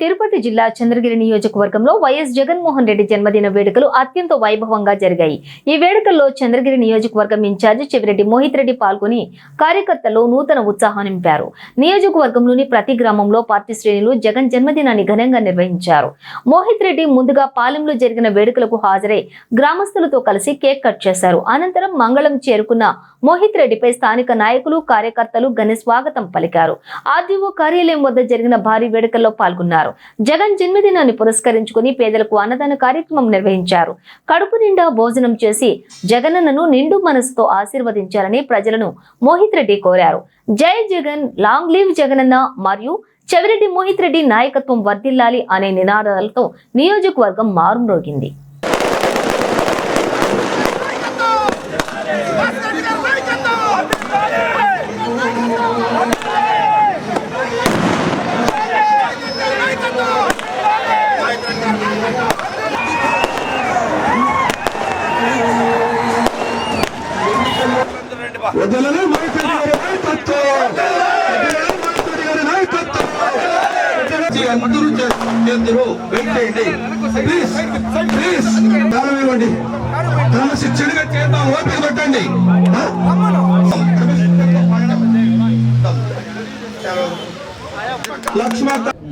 తిరుపతి జిల్లా చంద్రగిరి నియోజకవర్గంలో వైఎస్ జగన్మోహన్ రెడ్డి జన్మదిన వేడుకలు అత్యంత వైభవంగా జరిగాయి. ఈ వేడుకల్లో చంద్రగిరి నియోజకవర్గం ఇన్ఛార్జి చెవిరెడ్డి మోహిత్ రెడ్డి పాల్గొని కార్యకర్తల్లో నూతన ఉత్సాహం నింపారు. నియోజకవర్గంలోని ప్రతి గ్రామంలో పార్టీ శ్రేణులు జగన్ జన్మదినాన్ని ఘనంగా నిర్వహించారు. మోహిత్ రెడ్డి ముందుగా పాలెంలో జరిగిన వేడుకలకు హాజరై గ్రామస్తులతో కలిసి కేక్ కట్ చేశారు. అనంతరం మంగళం చేరుకున్న మోహిత్ రెడ్డిపై స్థానిక నాయకులు కార్యకర్తలు ఘన స్వాగతం పలికారు. ఆర్డీఓ కార్యాలయం వద్ద జరిగిన భారీ వేడుకల్లో పాల్గొన్నారు. జగన్ జన్మదినాన్ని పురస్కరించుకుని పేదలకు అన్నదాన కార్యక్రమం నిర్వహించారు. కడుపు నిండా భోజనం చేసి జగనన్నను నిండు మనసుతో ఆశీర్వదించాలని ప్రజలను మోహిత్ రెడ్డి కోరారు. జై జగన్, లాంగ్ లివ్ జగనన్న మరియు చెవిరెడ్డి మోహిత్ రెడ్డి నాయకత్వం వర్ధిల్లాలి అనే నినాదాలతో నియోజకవర్గం మారుమ్రోగింది.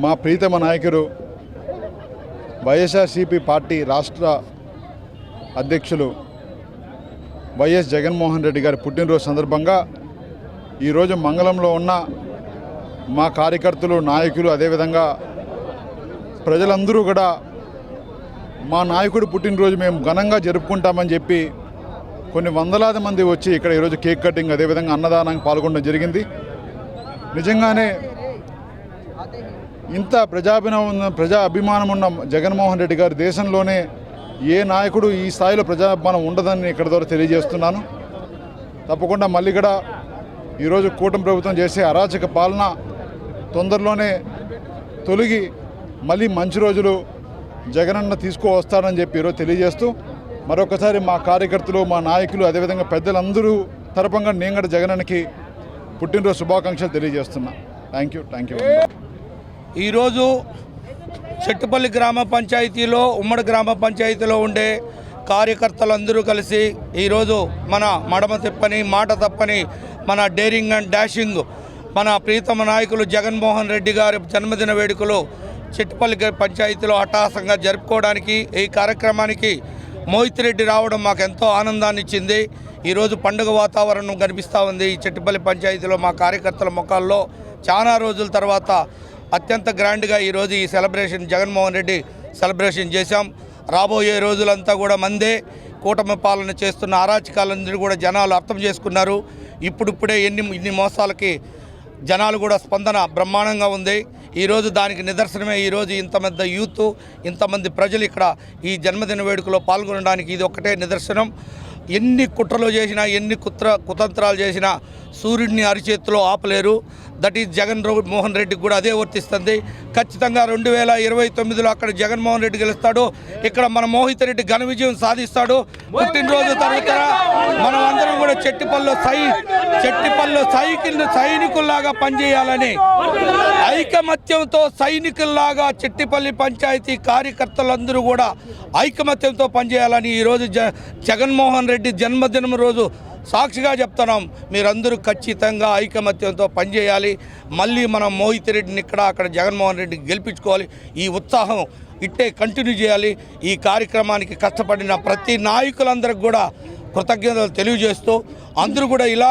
మా ప్రీతమ నాయకుడు వైఎస్ఆర్సీపీ పార్టీ రాష్ట్ర అధ్యక్షులు వైఎస్ జగన్మోహన్ రెడ్డి గారి పుట్టినరోజు సందర్భంగా ఈరోజు మంగళంలో ఉన్న మా కార్యకర్తలు, నాయకులు, అదేవిధంగా ప్రజలందరూ కూడా మా నాయకుడు పుట్టినరోజు మేము ఘనంగా జరుపుకుంటామని చెప్పి కొన్ని వందలాది మంది వచ్చి ఇక్కడ ఈరోజు కేక్ కటింగ్, అదేవిధంగా అన్నదానానికి పాల్గొనడం జరిగింది. నిజంగానే ఇంత ప్రజా అభిమానం ఉన్న జగన్మోహన్ రెడ్డి గారు దేశంలోనే ఏ నాయకుడు ఈ స్థాయిలో ప్రజాభిమానం ఉండదని ఇక్కడ ద్వారా తెలియజేస్తున్నాను. తప్పకుండా మళ్ళీ కూడా ఈరోజు కూటమి ప్రభుత్వం చేసే అరాచక పాలన తొందరలోనే తొలగి మళ్ళీ మంచి రోజులు జగనన్న తీసుకువస్తారని చెప్పి ఈరోజు తెలియజేస్తూ మరొకసారి మా కార్యకర్తలు, మా నాయకులు, అదేవిధంగా పెద్దలందరూ తరపున నేను కూడా జగనన్నకి పుట్టినరోజు శుభాకాంక్షలు తెలియజేస్తున్నా. Thank you. ఈరోజు చెట్టుపల్లి గ్రామ పంచాయతీలో, ఉమ్మడి గ్రామ పంచాయతీలో ఉండే కార్యకర్తలందరూ కలిసి ఈరోజు మన మడమ తిప్పని, మాట తప్పని, మన డేరింగ్ అండ్ డాషింగ్ మన ప్రీతమ నాయకులు జగన్మోహన్ రెడ్డి గారి జన్మదిన వేడుకలు చెట్టుపల్లి పంచాయతీలో అట్టహాసంగా జరుపుకోవడానికి ఈ కార్యక్రమానికి మోహిత్ రెడ్డి రావడం మాకు ఎంతో ఆనందాన్ని ఇచ్చింది. ఈరోజు పండుగ వాతావరణం కనిపిస్తూ ఉంది. ఈ చెట్టుపల్లి పంచాయతీలో మా కార్యకర్తల ముఖాల్లో చాలా రోజుల తర్వాత అత్యంత గ్రాండ్గా ఈరోజు ఈ సెలబ్రేషన్ జగన్మోహన్ రెడ్డి సెలబ్రేషన్ చేశాం. రాబోయే రోజులంతా కూడా మందే. కూటమి పాలన చేస్తున్న అరాచకాలందరూ కూడా జనాలు అర్థం చేసుకున్నారు. ఇప్పుడిప్పుడే ఇన్ని మోసాలకి జనాలు కూడా స్పందన బ్రహ్మాండంగా ఉంది. ఈరోజు దానికి నిదర్శనమే ఈరోజు ఇంతమంది యూత్, ఇంతమంది ప్రజలు ఇక్కడ ఈ జన్మదిన వేడుకలో పాల్గొనడానికి ఇది ఒక్కటే నిదర్శనం. ఎన్ని కుట్రలు చేసినా, ఎన్ని కుతంత్రాలు చేసినా సూర్యుడిని అరిచేతిలో ఆపలేరు. దట్ ఈజ్ జగన్మోహన్ రెడ్డికి కూడా అదే వర్తిస్తుంది. ఖచ్చితంగా 2029లో అక్కడ జగన్మోహన్ రెడ్డి గెలుస్తాడు. ఇక్కడ మన మోహిత్ రెడ్డి ఘన విజయం సాధిస్తాడు. పుట్టినరోజు తర్వాత మనం అందరం కూడా చెట్టిపల్లిలో సైనికుల్లాగా పనిచేయాలని ఐకమత్యంతో సైనికుల్లాగా చెట్టిపల్లి పంచాయతీ కార్యకర్తలందరూ కూడా ఐకమత్యంతో పనిచేయాలని ఈరోజు జగన్మోహన్ రెడ్డి జన్మదినం రోజు సాక్షిగా చెప్తున్నాం. మీరందరూ ఖచ్చితంగా ఐకమత్యంతో పనిచేయాలి. మళ్ళీ మనం మోహిత్ రెడ్డిని అక్కడ జగన్మోహన్ రెడ్డిని గెలిపించుకోవాలి. ఈ ఉత్సాహం ఇట్టే కంటిన్యూ చేయాలి. ఈ కార్యక్రమానికి కష్టపడిన ప్రతి నాయకులందరికీ కూడా కృతజ్ఞతలు తెలియజేస్తూ అందరూ కూడా ఇలా